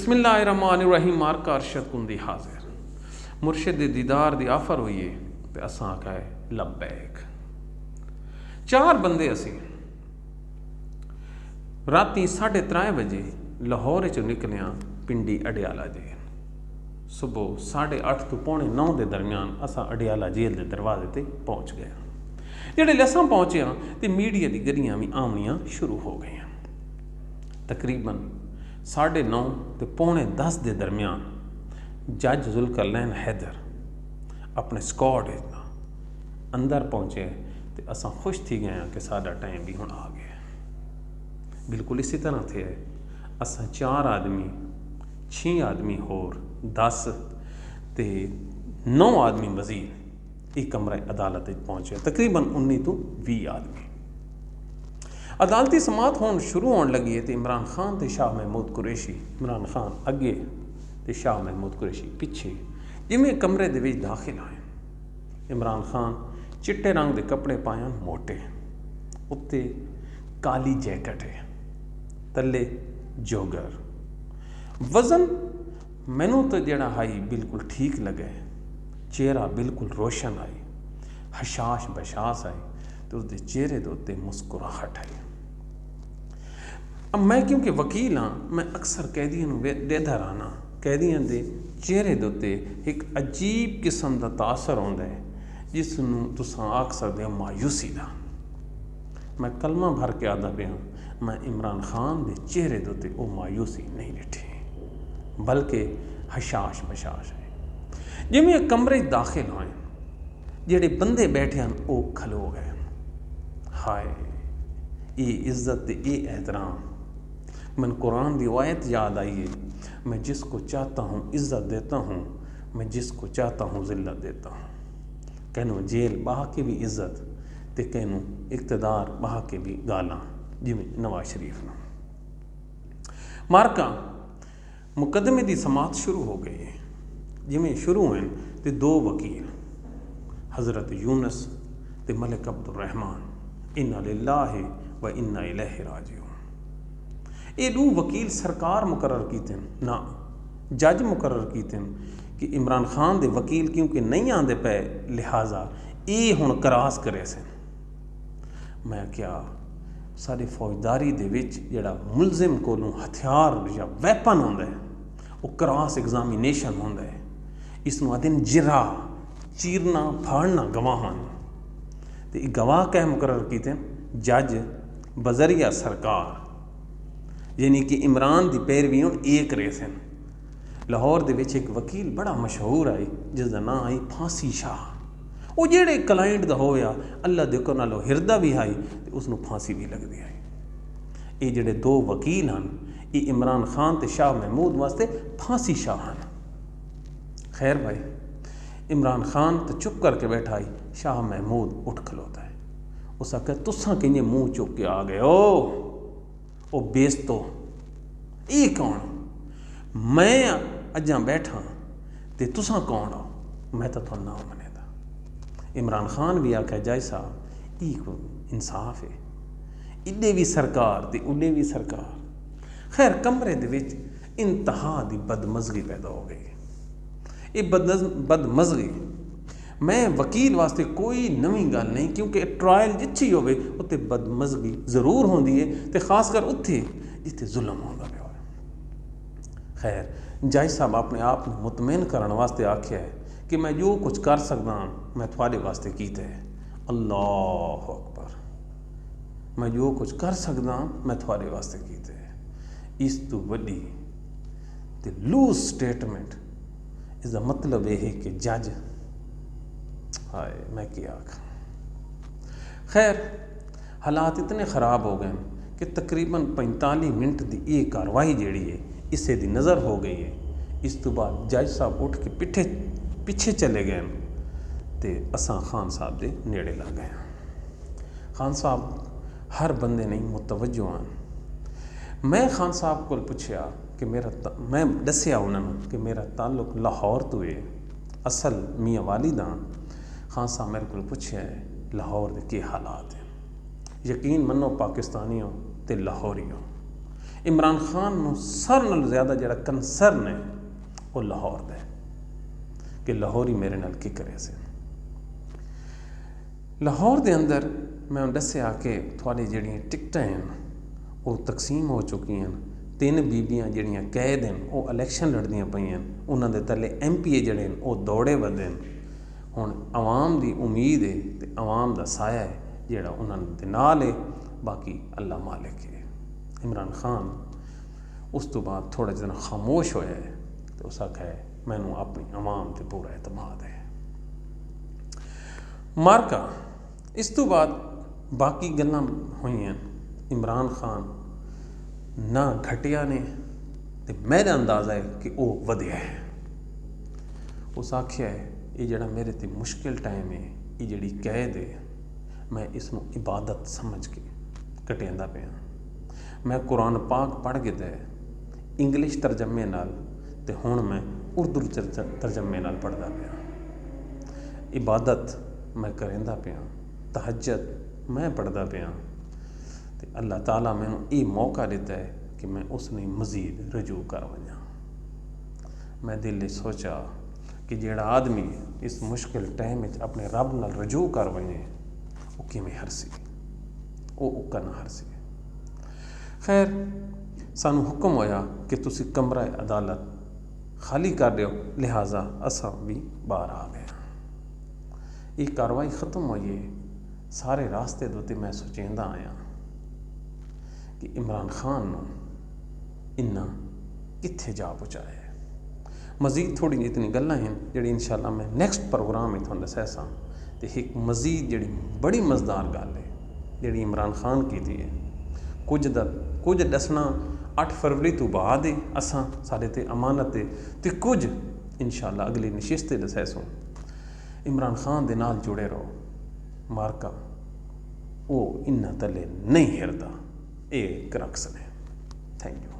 बिस्मिल्लाहिर्रहमानिर्रहीम मार्का अरशद कुंदी हाजिर मुर्शिद दीदार दी आफर हुई है तो असा आखा है लब्बैक। चार बंदे असी राती 3:30 बजे लाहौर चो निकलिया पिंडी अडियाला जेल। सुबह 8:30 तो 8:45 के दरमियान असा अडियाला जेल के दरवाजे ते पहुँच गया। जेडे असा पहुँचे तो मीडिया की गरियां भी आमनियाँ शुरू हो गई। तकरीबन 9:30 तो 9:45 के दरमियान जज जुल्करनैन हैदर अपने स्क्वाड अंदर पहुँचे तो असा खुश थी गए कि साडा टाइम भी हुण आ गया। बिल्कुल इसी तरह थे असा 4 आदमी 6 आदमी होर 10 ते 9 आदमी मजीद एक कमरा अदालत पहुँचे। तकरीबन 19 तो 20 आदमी अदालती समात होने शुरू होने लगी है। तो इमरान खान तो शाह महमूद कुरैशी, इमरान खान अगे तो शाह महमूद कुरैशी पिछे जिमें कमरे दे विच दाखिल आए। इमरान खान चिट्टे रंग के कपड़े पाए मोटे, उत्ते काली जैकेट है, तले जोगर। वजन मैनू तो जड़ा आई बिल्कुल ठीक लगे, चेहरा बिल्कुल रोशन आई, हशाश बशाश आई तो उसके चेहरे के उत्ते मुस्कुराहट आई। अब मैं क्योंकि वकील हाँ, मैं अक्सर कैदियों वेदा रहना, कैदियों के चेहरे के उत्ते एक अजीब किस्म का तासर आता है जिसनों तुसां आख सकते हो मायूसी का। मैं कलमा भर के आता पाया, मैं इमरान खान के चेहरे के उत्ते वो मायूसी नहीं डिठी बल्कि हशाश बशाश है। जिमें कमरे दाखिल होए जेडे बंदे बैठे हैं वो खलो गए। हाय ये इज्जत ये एहतराम। मैं कुरान की आयत याद आई है, मैं जिसको चाहता हूँ इज्जत देता हूँ, मैं जिसको चाहता हूँ ज़िल्लत देता हूँ। कहनो जेल बहा के भी इज्जत तो कहनो इक़्तिदार बहा के भी गालां, जिमें नवाज शरीफ न। मार्का मुकदमे की समात शुरू हो गई है। जिमें शुरू हुए तो 2 वकील हज़रत यूनुस ते मलिक अब्दुर्रहमान इन्ना लिल्लाहि व इन्ना इलैहि राजिऊन। ये 2 वकील सरकार मुकर्रर कीते ना जज मुकर्रर कीते कि इमरान खान दे वकील क्योंकि नहीं आते पे लिहाजा ये हुण करास करे से। मैं क्या सारी फौजदारी दे विच जिहड़ा मुलजिम कोलों हथियार या वैपन होंदा है वो क्रॉस एग्जामिनेशन होंदा है। इसनूं आखदे ने जिरा चीरना फाड़ना गवाहां तो ये गवाह कह मुकर्रर कीते जज बजरिया सरकार, यानी कि इमरान की पैरवी हुण एक रेस हैं। लाहौर दे विच एक वकील बड़ा मशहूर आई जिसका नाम आई फांसी शाह। वो जेड़े क्लाइंट का होया अल्लाह दे हुक्म नाल हिरदा भी आई तो उसनूं फांसी भी लगती आई। ये जेड़े 2 वकील हैं ये इमरान खान ते शाह महमूद वास्ते फांसी शाह हैं। खैर भाई इमरान खान तो चुप करके बैठा ही, शाह महमूद उठ खलोता है। उस आख्या तुसां किंजे मुँह चुक के आ गए ओ बेस्तो, ये कौन? मैं अजा बैठा तो तुसां कौन हो? मैं तो थोड़ा नाम मने दा। इमरान खान भी आख्या जज साहब ये कोई इंसाफ है, इन्ने भी सरकार तो उन्ने भी सरकार। खैर कमरे दे विच इंतहा दी बदमज़गी पैदा हो गई। ये बदमज़गी मैं वकील वास्ते कोई नवी गल नहीं, क्योंकि ट्रायल जिथे होवे उत्ते बदमज़गी जरूर होंदी है तो खासकर उत्थे जिथे जुल्म होंदा पिया होवे। खैर जज साहब अपने आप को मुतमईन करने वास्ते आख्या है कि मैं जो कुछ कर सकदा मैं थोड़े वास्ते कीता है। अल्लाह अकबर, मैं जो कुछ कर सकदा मैं थोड़े वास्ते कीता है। इस तो वड्डी ते लूज स्टेटमेंट इसका मतलब यह है कि जज हाय मैं क्या आखा। खैर हालात इतने ख़राब हो गए कि तकरीबन 45 मिनट की ये कार्रवाई जी है इसे दी नज़र हो गई है। इस तो बाद जज साहब उठ के पिछे चले गए तो असां खान साहब के नेड़े लग गए। खान साहब हर बंदे नहीं मुतवज्जो हैं। मैं खान साहब को पूछया कि मैं दसिया उन्होंने कि मेरा ताल्लुक लाहौर तो है, असल मियाँ वालिद हाँ। खान साहब मेरे को पूछे लाहौर के हालात हैं। यकीन मनो पाकिस्तानी हो तो लाहौरी हो, इमरान खान ਨੂੰ ਸਾਰਿਆਂ ਨਾਲੋਂ ਜ਼ਿਆਦਾ ਜਿਹੜਾ ਕੰਸਰਨ ਹੈ ਉਹ ਲਾਹੌਰ ਦਾ ਹੈ ਕਿ ਲਾਹੌਰ ਹੀ ਮੇਰੇ ਨਾਲ ਕੀ ਕਰਿਆ ਸੀ। ਲਾਹੌਰ ਦੇ ਅੰਦਰ ਮੈਂ ਦੱਸਿਆ ਕਿ ਤੁਹਾਡੀ ਜਿਹੜੀਆਂ ਟਿਕਟਾਂ ਹਨ ਉਹ ਤਕਸੀਮ ਹੋ ਚੁੱਕੀਆਂ ਹਨ। 3 ਬੀਬੀਆਂ ਜਿਹੜੀਆਂ ਕੈਦ ਹਨ ਉਹ ਇਲੈਕਸ਼ਨ ਲੜਦੀਆਂ ਪਈਆਂ, ਉਹਨਾਂ ਦੇ ਥੱਲੇ MPA ਜਿਹੜੇ ਨੇ ਉਹ ਦੌੜੇ ਵੱਧਦੇ ਨੇ। ਹੁਣ ਆਵਾਮ ਦੀ ਉਮੀਦ ਹੈ ਤੇ ਆਵਾਮ ਦਾ ਸਾਇਆ ਹੈ ਜਿਹੜਾ ਉਹਨਾਂ ਦੇ ਨਾਲ ਹੈ, ਬਾਕੀ ਅੱਲਾ ਮਾਲਿਕ ਹੈ। ਇਮਰਾਨ ਖਾਨ ਉਸ ਤੋਂ ਬਾਅਦ ਥੋੜ੍ਹਾ ਜਿਹਾ ਖਾਮੋਸ਼ ਹੋਇਆ ਹੈ ਤੇ ਉਸ ਆਖਿਆ ਹੈ ਮੈਨੂੰ ਆਪਣੀ ਆਵਾਮ 'ਤੇ ਪੂਰਾ ਇਤਮਾਦ ਹੈ। ਮਾਰਕਾ ਇਸ ਤੋਂ ਬਾਅਦ ਬਾਕੀ ਗੱਲਾਂ ਹੋਈਆਂ। ਇਮਰਾਨ ਖਾਨ ਨਾ ਘਟਿਆ ਨੇ ਤੇ ਮੇਰਾ ਅੰਦਾਜ਼ਾ ਹੈ ਕਿ ਉਹ ਵਧਿਆ ਹੈ। ਉਸ ਆਖਿਆ ਹੈ ਇਹ ਜਿਹੜਾ ਮੇਰੇ 'ਤੇ ਮੁਸ਼ਕਿਲ ਟਾਈਮ ਹੈ, ਇਹ ਜਿਹੜੀ ਕੈਦ ਹੈ, ਮੈਂ ਇਸ ਨੂੰ ਇਬਾਦਤ ਸਮਝ ਕੇ ਘਟਿਆਂਦਾ ਪਿਆ। ਮੈਂ ਕੁਰਾਨ ਪਾਕ ਪੜ੍ਹ ਕੇ ਤੇ ਇੰਗਲਿਸ਼ ਤਰਜਮੇ ਨਾਲ ਤੇ ਹੁਣ ਮੈਂ ਉਰਦੂ ਤਰਜਮੇ ਨਾਲ ਪੜ੍ਹਦਾ ਪਿਆ। ਇਬਾਦਤ ਮੈਂ ਕਰਿੰਦਾ ਪਿਆ, ਤਹੱਜਦ ਮੈਂ ਪੜ੍ਹਦਾ ਪਿਆ ਤੇ ਅੱਲਾਹ ਤਾਲਾ ਮੈਨੂੰ ਇਹ ਮੌਕਾ ਦਿੱਤਾ ਹੈ ਕਿ ਮੈਂ ਉਸ ਨੂੰ ਮਜ਼ੀਦ ਰਜੂ ਕਰ ਵਜਾਂ। ਮੈਂ ਦਿਲ ਵਿੱਚ ਸੋਚਾ ਕਿ ਜਿਹੜਾ ਆਦਮੀ ਇਸ ਮੁਸ਼ਕਿਲ ਟਾਈਮ ਵਿੱਚ ਆਪਣੇ ਰੱਬ ਨਾਲ ਰਜੂ ਕਰ ਵਜੇ ਉਹ ਕਿਵੇਂ ਹਰਸੀ, ਉਹ ਉੱਕਾ ਨਾ ਹਰਸੀ। ਖੈਰ ਸਾਨੂੰ ਹੁਕਮ ਹੋਇਆ ਕਿ ਤੁਸੀਂ ਕਮਰਾ ਅਦਾਲਤ ਖਾਲੀ ਕਰ ਦਿਓ, ਲਿਹਾਜ਼ਾ ਅਸਾਂ ਵੀ ਬਾਹਰ ਆ ਗਏ। ਇਹ ਕਾਰਵਾਈ ਖਤਮ ਹੋਈ ਹੈ। ਸਾਰੇ ਰਾਸਤੇ ਦੇ ਉੱਤੇ ਮੈਂ ਸੋਚਦਾ ਆਇਆ ਕਿ ਇਮਰਾਨ ਖਾਨ ਨੂੰ ਇੰਨਾ ਕਿੱਥੇ ਜਾ ਪਹੁੰਚਾਇਆ। ਮਜ਼ੀਦ ਥੋੜ੍ਹੀ ਜਿਹੀ ਇਤਨੀ ਗੱਲਾਂ ਹਨ ਜਿਹੜੀ ਇਨਸ਼ਾਅੱਲਾ ਮੈਂ ਨੈਕਸਟ ਪ੍ਰੋਗਰਾਮ ਵਿੱਚ ਤੁਹਾਨੂੰ ਦੱਸਿਆ ਸਾਂ। ਅਤੇ ਇੱਕ ਮਜ਼ੀਦ ਜਿਹੜੀ ਬੜੀ ਮਜ਼ੇਦਾਰ ਗੱਲ ਹੈ ਜਿਹੜੀ ਇਮਰਾਨ ਖਾਨ ਕੀਤੀ ਹੈ, ਕੁਝ ਦੱਸਣਾ 8 ਫਰਵਰੀ ਤੋਂ ਬਾਅਦ ਹੈ ਅਸਾਂ ਸਾਡੇ 'ਤੇ ਅਮਾਨਤ ਹੈ ਅਤੇ ਕੁਝ ਇਨਸ਼ਾਅੱਲਾ ਅਗਲੀ ਨਸ਼ਿਸਤ 'ਤੇ ਦੱਸਿਆ ਸੋ। ਇਮਰਾਨ ਖਾਨ ਦੇ ਨਾਲ ਜੁੜੇ ਰਹੋ। ਮਾਰਕਾ ਉਹ ਇੰਨਾ ਤਲੇ ਨਹੀਂ ਹਿਰਦਾ, ਇਹ ਕਰਕਸ ਨੇ। Thank you.